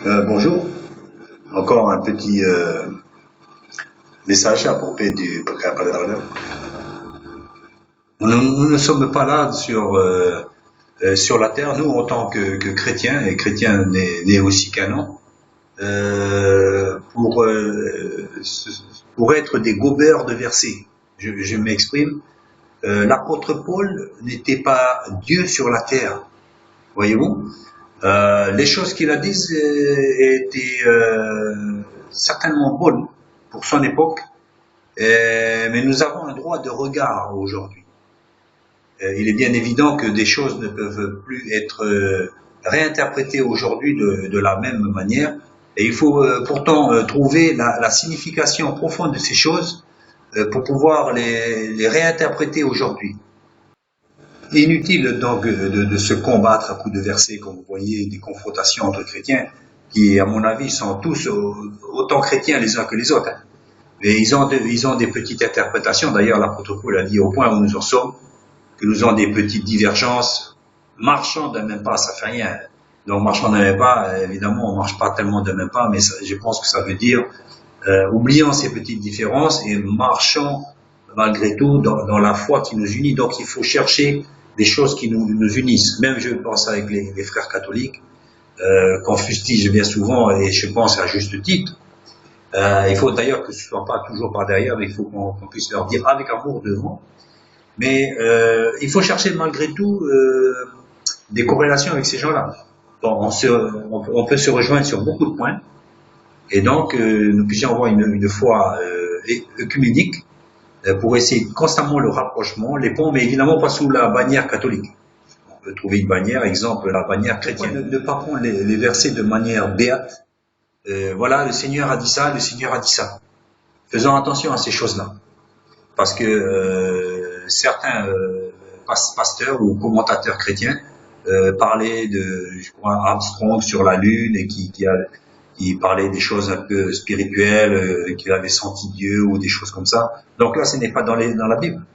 Bonjour, encore un petit message à propos du prépareur. Nous ne sommes pas là sur la terre, nous en tant que chrétiens, et chrétiens nés aussi canon, pour être des gobeurs de versets. Je m'exprime. L'apôtre Paul n'était pas Dieu sur la terre, voyez-vous. Les choses qu'il a dites étaient certainement bonnes pour son époque, mais nous avons un droit de regard aujourd'hui. Il est bien évident que des choses ne peuvent plus être réinterprétées aujourd'hui de la même manière, et il faut pourtant trouver la signification profonde de ces choses pour pouvoir les réinterpréter aujourd'hui. Inutile donc de se combattre à coups de versets, comme vous voyez, des confrontations entre chrétiens, qui à mon avis sont tous autant chrétiens les uns que les autres. Mais ils ont des petites interprétations. D'ailleurs, l'apôtre Paul a dit au point où nous en sommes, que nous avons des petites divergences. Marchant d'un même pas, ça fait rien. Donc marchant d'un même pas, évidemment, on marche pas tellement d'un même pas, mais ça, je pense que ça veut dire oubliant ces petites différences et marchant malgré tout dans la foi qui nous unit. Donc il faut chercher des choses qui nous unissent. Même je pense avec les frères catholiques, qu'on fustige bien souvent, et je pense à juste titre. Il faut d'ailleurs que ce soit pas toujours par derrière, mais il faut qu'on puisse leur dire avec amour devant. Mais il faut chercher malgré tout des corrélations avec ces gens-là. Bon, on peut se rejoindre sur beaucoup de points, et donc nous puissions avoir une foi œcuménique pour essayer constamment le rapprochement, les ponts, mais évidemment pas sous la bannière catholique. On peut trouver une bannière, exemple la bannière chrétienne. Ne pas prendre les versets de manière béate. Voilà, le Seigneur a dit ça, le Seigneur a dit ça. Faisons attention à ces choses-là, parce que certains pasteurs ou commentateurs chrétiens parlaient de, je crois, Armstrong sur la Lune, et qui parlait des choses un peu spirituelles, qu'il avait senti Dieu ou des choses comme ça. Donc là, ce n'est pas dans la Bible.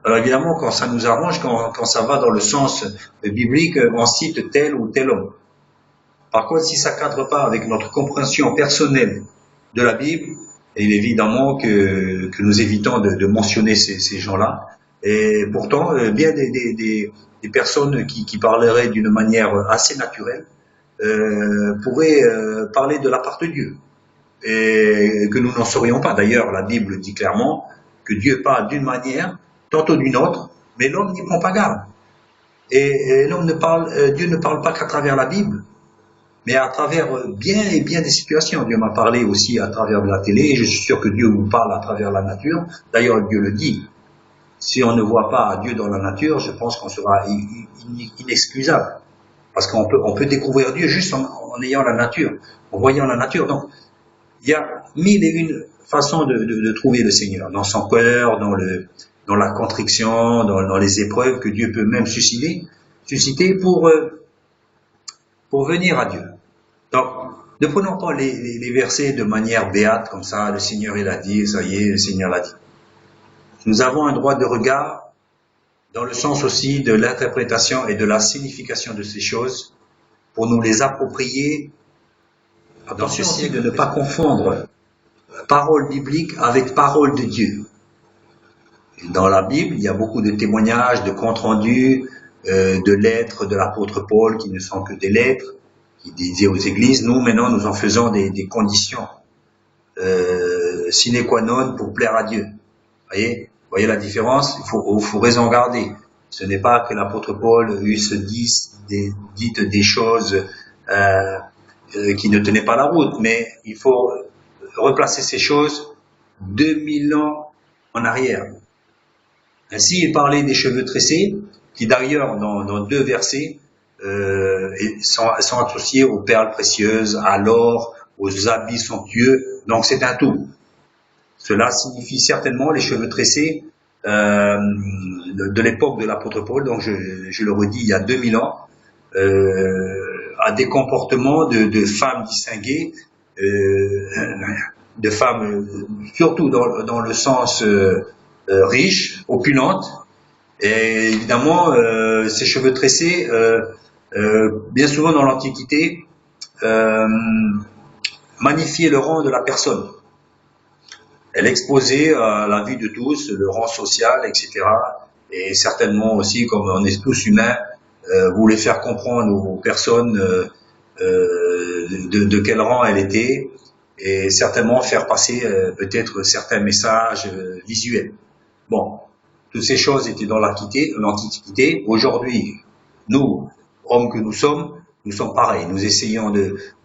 Alors évidemment, quand ça nous arrange, quand ça va dans le sens biblique, on cite tel ou tel homme. Par contre, si ça cadre pas avec notre compréhension personnelle de la Bible, il est évidemment que nous évitons de mentionner ces gens-là. Et pourtant, bien des personnes qui parleraient d'une manière assez naturelle pourraient parler de la part de Dieu, et que nous n'en saurions pas. D'ailleurs, la Bible dit clairement que Dieu parle d'une manière, tantôt d'une autre, mais l'homme n'y prend pas garde. Et l'homme Dieu ne parle pas qu'à travers la Bible, mais à travers bien et bien des situations. Dieu m'a parlé aussi à travers de la télé, et je suis sûr que Dieu vous parle à travers la nature. D'ailleurs, Dieu le dit. Si on ne voit pas Dieu dans la nature, je pense qu'on sera inexcusable. Parce qu'on peut découvrir Dieu juste en ayant la nature, en voyant la nature. Donc, il y a mille et une façons de trouver le Seigneur, dans son cœur, dans la contrition, dans les épreuves que Dieu peut même susciter pour venir à Dieu. Donc, ne prenons pas les versets de manière béate, comme ça, le Seigneur il a dit, ça y est, le Seigneur l'a dit. Nous avons un droit de regard dans le sens aussi de l'interprétation et de la signification de ces choses, pour nous les approprier. Attention aussi de ne pas confondre parole biblique avec parole de Dieu. Dans la Bible, il y a beaucoup de témoignages, de comptes rendus, de lettres de l'apôtre Paul qui ne sont que des lettres, qui disait aux églises. Nous, maintenant, nous en faisons des conditions sine qua non pour plaire à Dieu. Voyez la différence? Il faut raison garder. Ce n'est pas que l'apôtre Paul eusse dit des choses qui ne tenaient pas la route, mais il faut replacer ces choses 2000 ans en arrière. Ainsi, il parlait des cheveux tressés, qui d'ailleurs, dans deux versets, sont associés aux perles précieuses, à l'or, aux habits somptueux. Donc c'est un tout. Cela signifie certainement les cheveux tressés de l'époque de l'apôtre Paul, donc je le redis, il y a 2000 ans, à des comportements de femmes distinguées, de femmes surtout dans le sens riche, opulente, et évidemment ces cheveux tressés, bien souvent dans l'Antiquité, euh, magnifiait le rang de la personne. Elle exposait à la vue de tous le rang social, etc. Et certainement aussi, comme on est tous humains, voulait faire comprendre aux personnes de quel rang elle était, et certainement faire passer peut-être certains messages visuels. Bon, toutes ces choses étaient dans l'Antiquité. Aujourd'hui, nous, hommes que nous sommes pareils.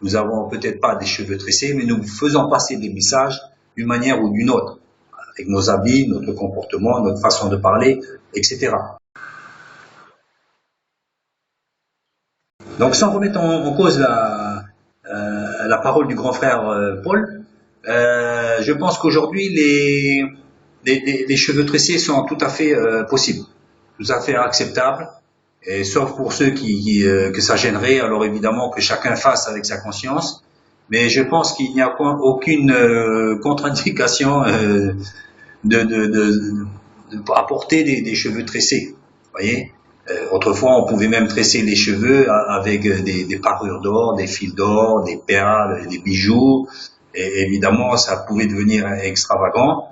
Nous avons peut-être pas des cheveux tressés, mais nous faisons passer des messages d'une manière ou d'une autre, avec nos habits, notre comportement, notre façon de parler, etc. Donc, sans remettre en cause la parole du grand frère Paul, je pense qu'aujourd'hui, les cheveux tressés sont tout à fait possibles, tout à fait acceptables, et sauf pour ceux que ça gênerait, alors évidemment que chacun fasse avec sa conscience, mais je pense qu'il n'y a aucune contre-indication apporter des cheveux tressés, vous voyez. Autrefois, on pouvait même tresser les cheveux avec des parures d'or, des fils d'or, des perles, des bijoux, et évidemment, ça pouvait devenir extravagant.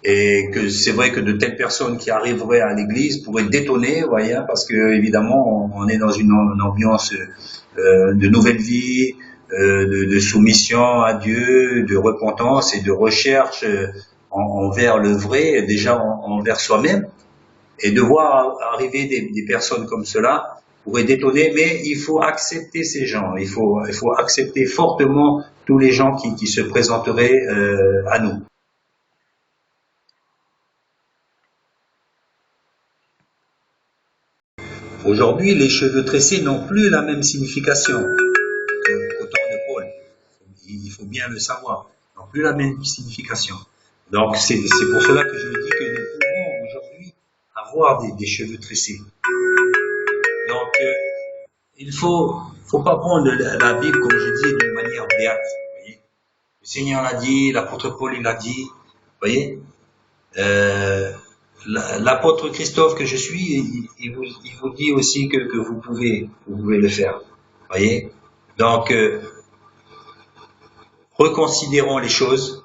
Et que c'est vrai que de telles personnes qui arriveraient à l'église pourraient détonner, vous voyez, parce que évidemment on est dans une ambiance de nouvelle vie, de soumission à Dieu, de repentance et de recherche envers le vrai, déjà envers soi-même, et de voir arriver des personnes comme cela pourrait détonner, mais il faut accepter ces gens, il faut accepter fortement tous les gens qui se présenteraient à nous. Aujourd'hui, les cheveux tressés n'ont plus la même signification qu'au temps de Paul. Il faut bien le savoir. Ils n'ont plus la même signification. Donc, c'est pour cela que je dis que nous pouvons aujourd'hui avoir des cheveux tressés. Donc, il faut pas prendre la Bible, comme je dis, d'une manière béate. Vous voyez, le Seigneur l'a dit, l'apôtre Paul il l'a dit. Vous voyez, l'apôtre Christophe que je suis, il vous dit aussi que vous pouvez le faire. Vous voyez, donc reconsidérons les choses.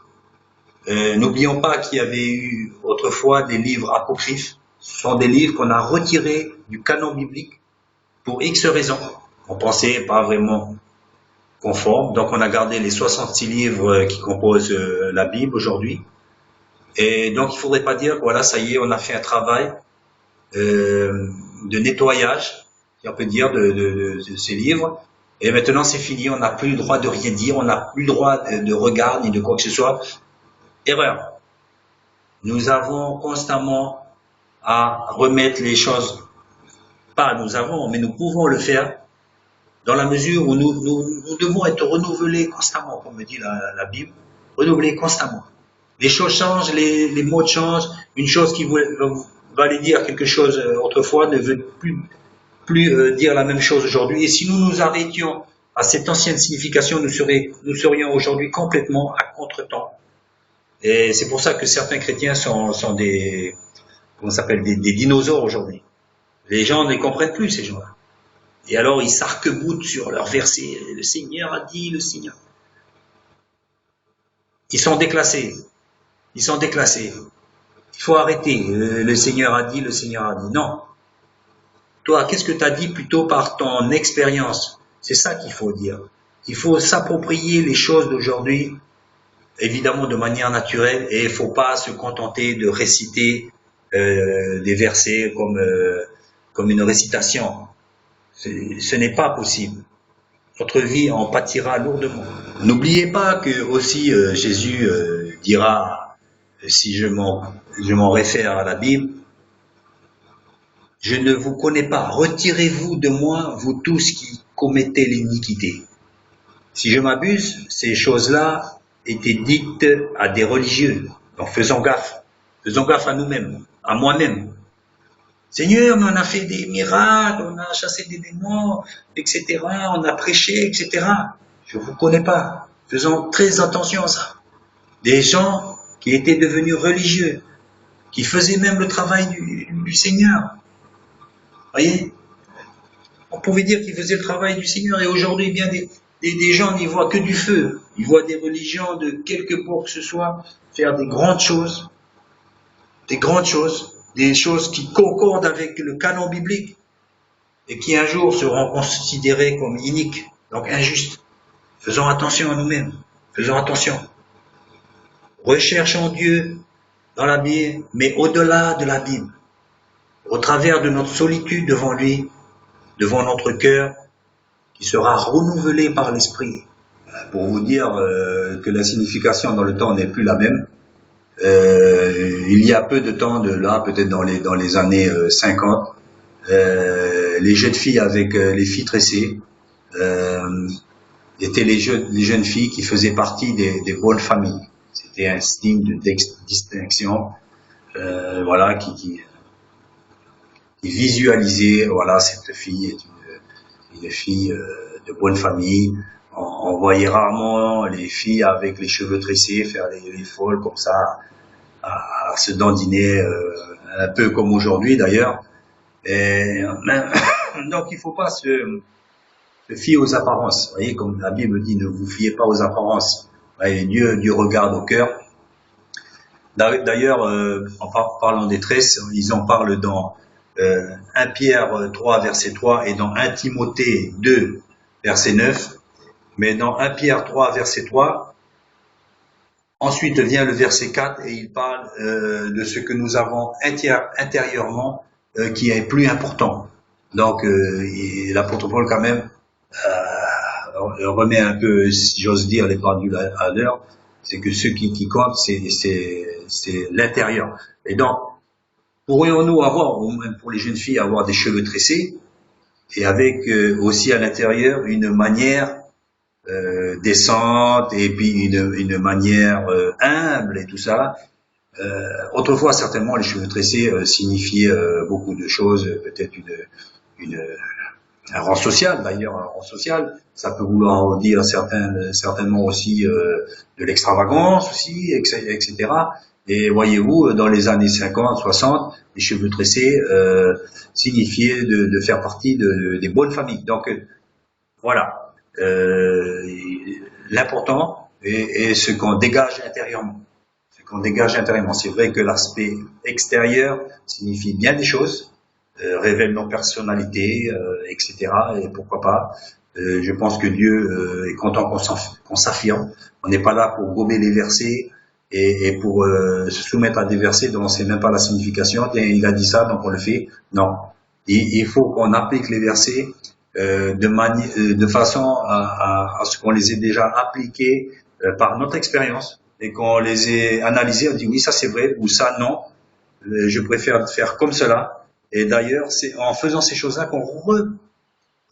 N'oublions pas qu'il y avait eu autrefois des livres apocryphes. Ce sont des livres qu'on a retirés du canon biblique pour X raisons. On pensait pas vraiment conforme, donc on a gardé les 66 livres qui composent la Bible aujourd'hui. Et donc il faudrait pas dire voilà, ça y est, on a fait un travail de nettoyage, si on peut dire, de ces livres, et maintenant c'est fini, on n'a plus le droit de rien dire, on n'a plus le droit de regard ni de quoi que ce soit. Erreur. Nous avons constamment à remettre les choses, pas nous avons, mais nous pouvons le faire dans la mesure où nous devons être renouvelés constamment, comme me dit la Bible, renouvelés constamment. Les choses changent, les mots changent. Une chose qui valait dire quelque chose autrefois ne veut plus dire la même chose aujourd'hui. Et si nous nous arrêtions à cette ancienne signification, nous serions aujourd'hui complètement à contre-temps. Et c'est pour ça que certains chrétiens sont des, comment ça s'appelle, des dinosaures aujourd'hui. Les gens ne les comprennent plus, ces gens-là. Et alors ils s'arc-boutent sur leurs versets. Le Seigneur a dit, le Seigneur. Ils sont déclassés. Ils sont déclassés. Il faut arrêter. Le Seigneur a dit, le Seigneur a dit. Non. Toi, qu'est-ce que tu as dit plutôt par ton expérience? C'est ça qu'il faut dire. Il faut s'approprier les choses d'aujourd'hui, évidemment de manière naturelle, et il ne faut pas se contenter de réciter des versets comme une récitation. Ce n'est pas possible. Notre vie en pâtira lourdement. N'oubliez pas que aussi Jésus dira, si je m'en réfère à la Bible, je ne vous connais pas, retirez-vous de moi, vous tous qui commettez l'iniquité. Si je m'abuse, ces choses-là étaient dites à des religieux. Donc faisons gaffe à nous-mêmes, à moi-même. Seigneur, mais on a fait des miracles, on a chassé des démons, etc., on a prêché, etc. Je ne vous connais pas. Faisons très attention à ça. Des gens qui étaient devenus religieux, qui faisaient même le travail du Seigneur. Voyez, on pouvait dire qu'ils faisaient le travail du Seigneur, et aujourd'hui, bien des gens n'y voient que du feu. Ils voient des religions de quelque part que ce soit faire des choses qui concordent avec le canon biblique et qui un jour seront considérées comme iniques, donc injustes. Faisons attention à nous-mêmes. Faisons attention. Recherchons Dieu dans la Bible, mais au-delà de la Bible, au travers de notre solitude devant lui, devant notre cœur, qui sera renouvelé par l'Esprit. Pour vous dire que la signification dans le temps n'est plus la même, il y a peu de temps de là, peut-être dans les années 50, les jeunes filles avec les filles tressées étaient les jeunes filles qui faisaient partie des bonnes familles. C'était un signe de distinction, voilà, qui visualisait, voilà, cette fille est une fille de bonne famille. On voyait rarement les filles avec les cheveux tressés faire les folles comme ça, à se dandiner, un peu comme aujourd'hui d'ailleurs. Donc il faut pas se fier aux apparences. Vous voyez, comme la Bible dit, ne vous fiez pas aux apparences. Et Dieu regarde au cœur. D'ailleurs, en parlant des tresses, ils en parlent dans 1 Pierre 3, verset 3 et dans 1 Timothée 2, verset 9. Mais dans 1 Pierre 3, verset 3, ensuite vient le verset 4 et il parle de ce que nous avons intérieurement qui est plus important. Donc, l'apôtre Paul, quand même, remet un peu, si j'ose dire, les pendules à l'heure. C'est que ce qui compte, c'est l'intérieur. Et donc, pourrions-nous avoir, ou même pour les jeunes filles, avoir des cheveux tressés et avec aussi à l'intérieur une manière décente et puis une manière humble et tout ça. Autrefois, certainement, les cheveux tressés signifiaient beaucoup de choses, peut-être un rang social, d'ailleurs, un rang social. Ça peut vouloir dire certainement aussi de l'extravagance aussi, etc. Et voyez-vous, dans les années 50, 60, les cheveux tressés signifiaient de faire partie des bonnes familles. Donc, voilà. L'important est ce qu'on dégage intérieurement. C'est vrai que l'aspect extérieur signifie bien des choses, révèle nos personnalités, etc. Et pourquoi pas. Je pense que Dieu est content qu'on s'affirme. On n'est pas là pour gober les versets et pour se soumettre à des versets dont on ne sait même pas la signification. Et il a dit ça, donc on le fait. Non. Il faut qu'on applique les versets de façon à ce qu'on les ait déjà appliqués par notre expérience et qu'on les ait analysés, on dit oui, ça c'est vrai, ou ça non, je préfère faire comme cela. Et d'ailleurs, c'est en faisant ces choses-là qu'on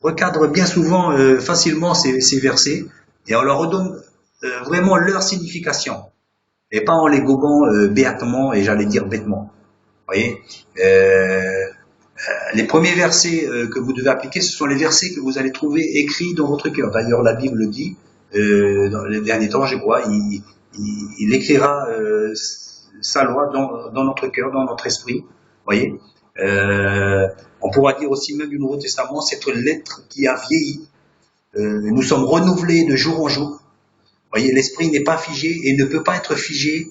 recadre bien souvent facilement ces versets et on leur redonne vraiment leur signification et pas en les gobant béatement et j'allais dire bêtement. Vous voyez, les premiers versets que vous devez appliquer, ce sont les versets que vous allez trouver écrits dans votre cœur. D'ailleurs, la Bible le dit, dans les derniers temps, je crois, il écrira sa loi dans notre cœur, dans notre esprit. Vous voyez, on pourra dire aussi même du Nouveau Testament, cette lettre qui a vieilli. Nous sommes renouvelés de jour en jour. Vous voyez, l'esprit n'est pas figé et ne peut pas être figé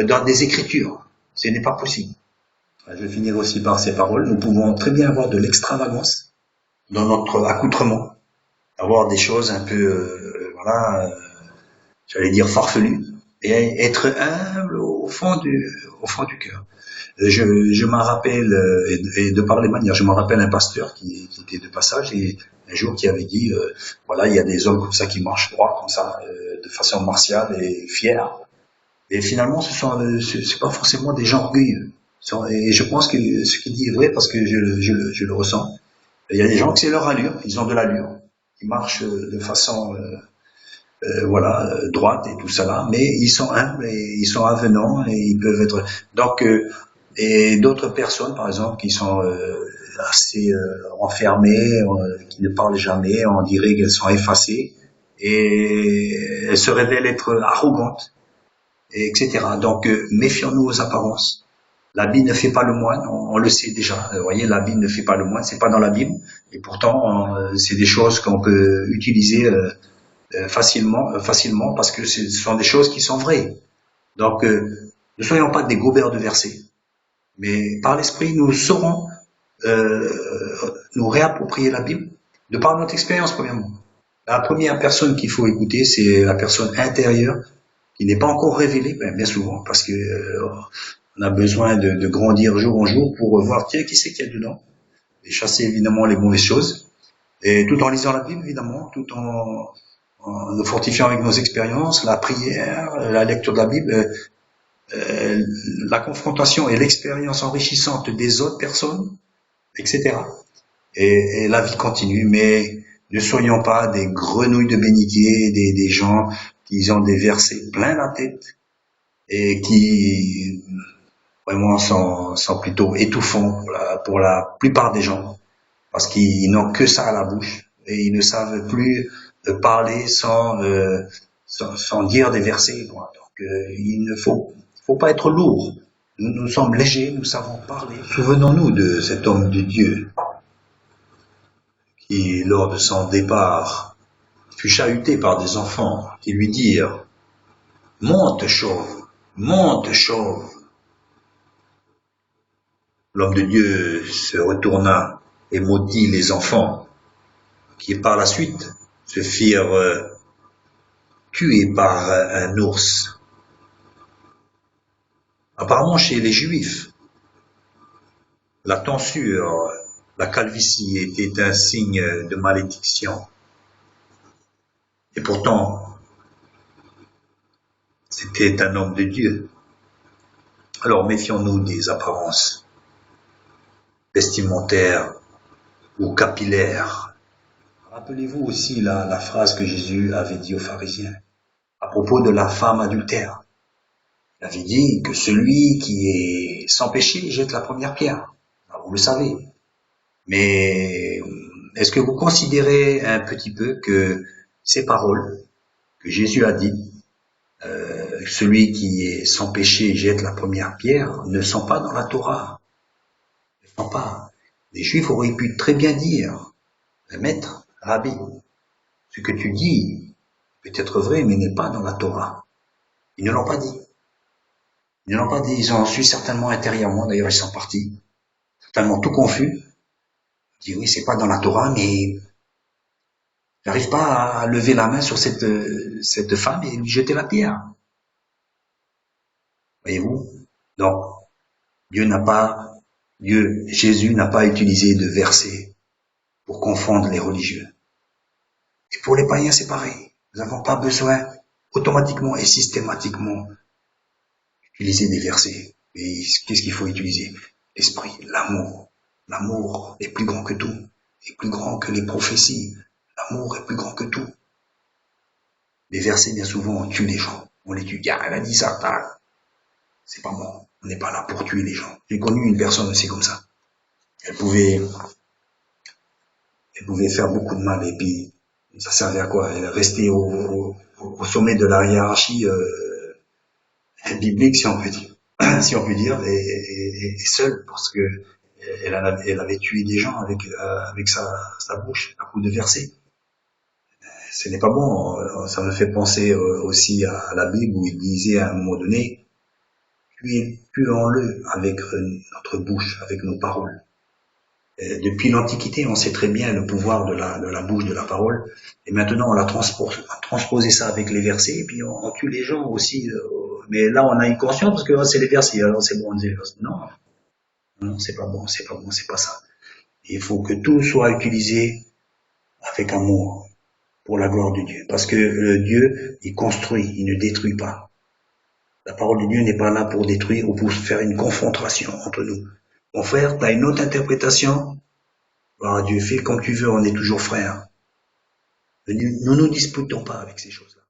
dans des écritures. Ce n'est pas possible. Je vais finir aussi par ces paroles. Nous pouvons très bien avoir de l'extravagance dans notre accoutrement, avoir des choses un peu, voilà, j'allais dire farfelues, et être humble au fond du cœur. Je m'en rappelle, et de par les manières, je m'en rappelle un pasteur qui était de passage et un jour qui avait dit, voilà, il y a des hommes comme ça qui marchent droit, comme ça, de façon martiale et fière. Et finalement, c'est pas forcément des gens orgueilleux. Et je pense que ce qu'il dit est vrai parce que je le ressens. Il y a des gens que c'est leur allure, ils ont de l'allure, ils marchent de façon voilà, droite et tout ça là, mais ils sont humbles et ils sont avenants et ils peuvent être donc et d'autres personnes par exemple qui sont assez renfermées, qui ne parlent jamais, on dirait qu'elles sont effacées et elles se révèlent être arrogantes, etc. Donc méfions-nous aux apparences. L'habit ne fait pas le moine, on le sait déjà. Vous voyez, l'habit ne fait pas le moine, c'est pas dans la Bible. Et pourtant, c'est des choses qu'on peut utiliser facilement parce que ce sont des choses qui sont vraies. Donc, ne soyons pas des gobers de versets, mais par l'esprit, nous saurons nous réapproprier la Bible de par notre expérience, premièrement. La première personne qu'il faut écouter, c'est la personne intérieure qui n'est pas encore révélée, bien souvent, parce que on a besoin de grandir jour en jour pour voir tiens, qui c'est qu'il y a dedans, et chasser évidemment les mauvaises choses, et tout en lisant la Bible, évidemment, tout en nous fortifiant avec nos expériences, la prière, la lecture de la Bible, la confrontation et l'expérience enrichissante des autres personnes, etc. Et la vie continue, mais ne soyons pas des grenouilles de bénitier, des gens qui ont des versets plein la tête et qui vraiment sont plutôt étouffants pour la plupart des gens, parce qu'ils n'ont que ça à la bouche et ils ne savent plus parler sans dire des versets. Donc il ne faut pas être lourd. Nous sommes légers, nous savons parler. Souvenons-nous de cet homme de Dieu qui, lors de son départ, fut chahuté par des enfants qui lui dirent « Monte, chauve, monte, chauve ». L'homme de Dieu se retourna et maudit les enfants, qui par la suite se firent tuer par un ours. Apparemment, chez les Juifs, la tonsure, la calvitie était un signe de malédiction. Et pourtant, c'était un homme de Dieu. Alors méfions-nous des apparences vestimentaires ou capillaires. Rappelez-vous aussi la phrase que Jésus avait dit aux pharisiens à propos de la femme adultère. Il avait dit que celui qui est sans péché jette la première pierre. Alors, vous le savez. Mais est-ce que vous considérez un petit peu que ces paroles que Jésus a dites, celui qui est sans péché jette la première pierre, ne sont pas dans la Torah? Ne sont pas. Les Juifs auraient pu très bien dire, maître, Rabbi, ce que tu dis peut être vrai, mais n'est pas dans la Torah. Ils ne l'ont pas dit. Ils ne l'ont pas dit. Ils en su certainement intérieurement. D'ailleurs, ils sont partis, totalement tout confus. Ils disent oui, c'est pas dans la Torah, mais j'arrive pas à lever la main sur cette femme et lui jeter la pierre. Voyez-vous? Donc, Jésus n'a pas utilisé de versets pour confondre les religieux. Et pour les païens, c'est pareil. Nous n'avons pas besoin automatiquement et systématiquement d'utiliser des versets. Mais qu'est-ce qu'il faut utiliser? L'esprit, l'amour. L'amour est plus grand que tout, est plus grand que les prophéties. L'amour est plus grand que tout. Les versets, bien souvent, on tue les gens. On les tue. Ah, elle a dit ça, c'est pas bon. On n'est pas là pour tuer les gens. J'ai connu une personne aussi comme ça. Elle pouvait faire beaucoup de mal et puis ça servait à quoi? Elle restait au sommet de la hiérarchie biblique, si on peut dire, et seule, parce que elle avait tué des gens avec sa bouche à coups de versets. Ce n'est pas bon. Ça me fait penser aussi à la Bible où il disait à un moment donné, tuons-le avec notre bouche, avec nos paroles. Depuis l'Antiquité, on sait très bien le pouvoir de la bouche, de la parole, et maintenant on a transposé ça avec les versets, et puis on tue les gens aussi. Mais là, on a une conscience parce que c'est les versets, alors c'est bon. Non, c'est pas bon, c'est pas ça. Il faut que tout soit utilisé avec amour pour la gloire de Dieu, parce que Dieu, il construit, il ne détruit pas. La parole de Dieu n'est pas là pour détruire ou pour faire une confrontation entre nous. Mon frère, tu as une autre interprétation? Dieu, fais comme tu veux, on est toujours frères. Ne nous disputons pas avec ces choses-là.